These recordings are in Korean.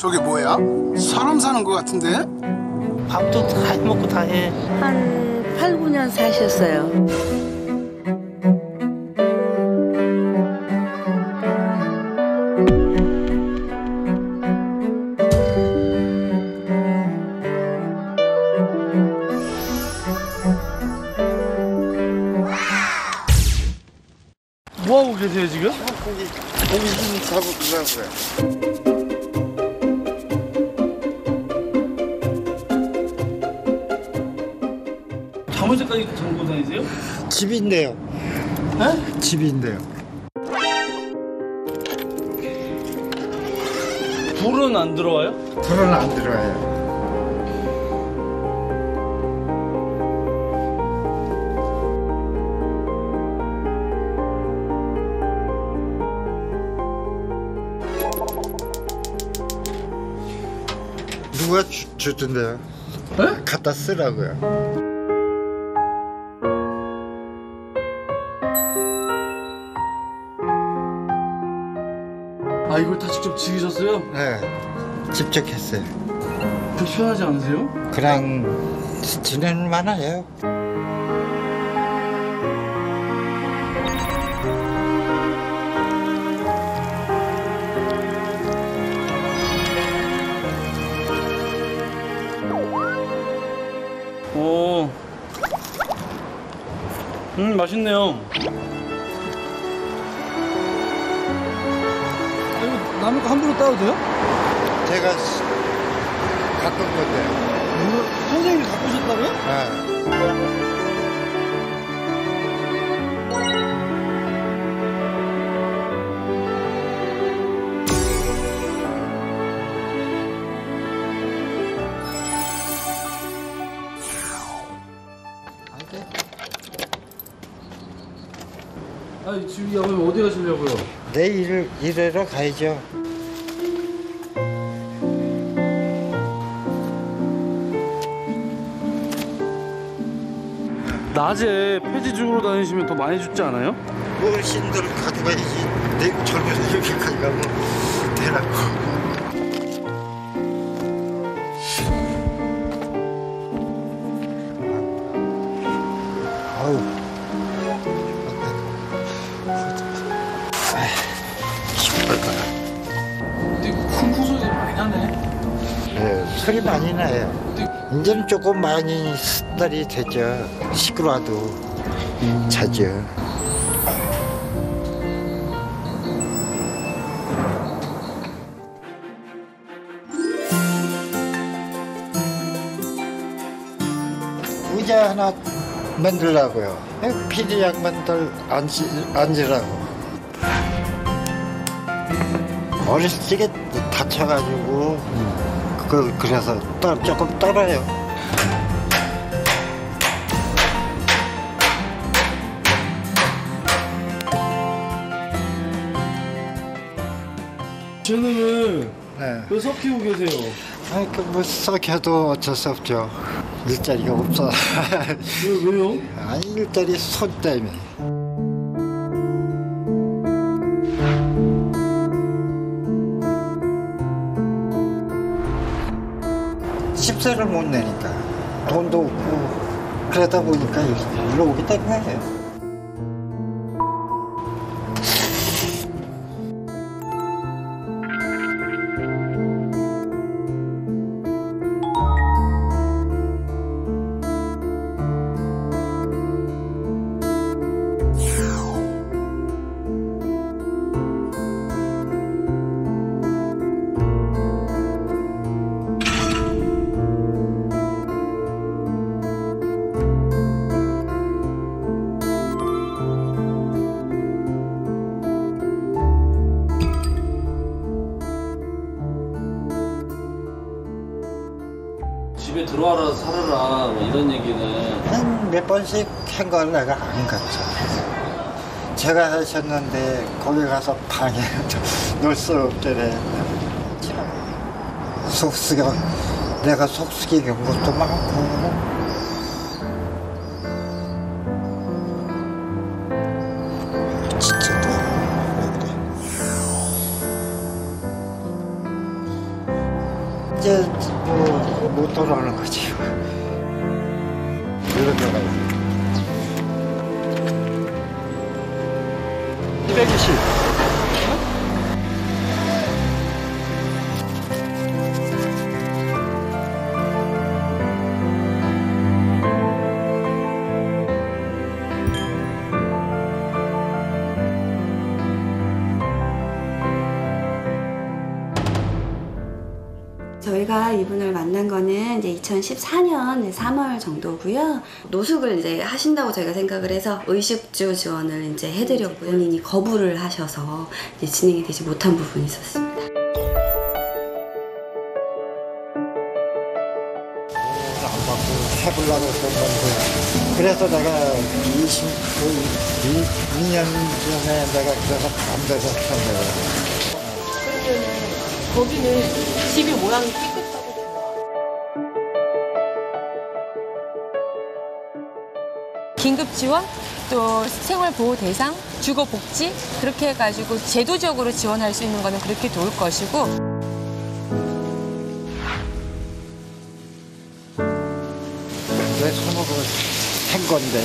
저게 뭐야? 사람 사는 것 같은데? 밥도 다 해먹고 다 해. 한 8, 9년 사셨어요. 뭐 하고 계세요 지금? 고기 좀 잡으려고요. 자물쇠까지 잠고 다니세요? 집인데요. 네? 집인데요. 불은 안 들어와요? 불은 안 들어와요. 누가 주던데요? 네? 갖다 쓰라고요. 아 이걸 다 직접 지으셨어요? 네, 직접 했어요. 불편하지 않으세요? 그냥 지내는 만해요. 오, 맛있네요. 이거 남의 거 함부로 따도 돼요? 제가 갖고 온 건데. 선생님이 갖고 오셨다고요? 네. 아니 지금 아버님 어디 가시려고요? 내일 일하러 가야죠. 낮에 폐지 주우러 다니시면 더 많이 줍지 않아요? 어르신들 가져가야지. 내 젊은 이렇게 가면 되라고. 아우. 근데 쿵쿵 소리가 많이 나네. 네, 소리 많이 나요. 이제는 조금 많이 스달이 됐죠. 시끄러워도 자죠. 의자 하나 만들라고요. 피디 양반들 앉으라고. 어렸을 적에 다쳐가지고 그래서 조금 떨어요. 쟤는 네. 왜 석 키우고 계세요? 아니 뭐 썩혀도 어쩔 수 없죠. 일자리가 없어. 왜요? 아니 일자리 손 때문에. 집세를 못 내니까 돈도 없고 그러다 보니까 일로 오기 때문에. 집에 들어와라 살아라 뭐 이런 얘기는 한 몇 번씩 한 걸 내가 안 갔죠. 제가 하셨는데 거기 가서 방에 놀 수 없더래. 속쓰겨 내가 속쓰기는 것도 많고. 진짜 왜 그래? 이제 뭐 못 돌아오는 거지. 이렇게 가요. 220. 저희가 이분을 만난 거는 이제 2014년 3월 정도고요. 노숙을 이제 하신다고 저희가 생각을 해서 의식주 지원을 이제 해드렸고요. 본인이 거부를 하셔서 이제 진행이 되지 못한 부분이 있었습니다. 안 받고 해보려고 했던 건데 그래서 내가 2년 전에 내가 그래서 반대로 했던 거야. 거기는 집이 모양이 깨끗하고 긴급 지원, 또 생활보호 대상, 주거복지 그렇게 해가지고 제도적으로 지원할 수 있는 거는 그렇게 도울 것이고. 내 손으로 한 건데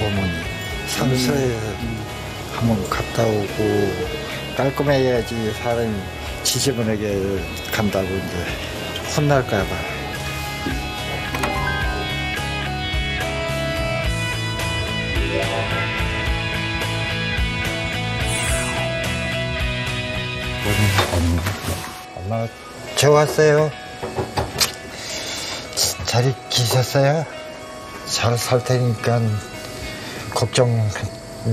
어머니 산소에 한번 갔다 오고 깔끔해야지 사람이 지저분하게 간다고 이제 혼날까 봐. 엄마 저 왔어요. 잘 계셨어요? 잘 살 테니까 걱정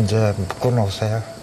이제 묻고 오세요.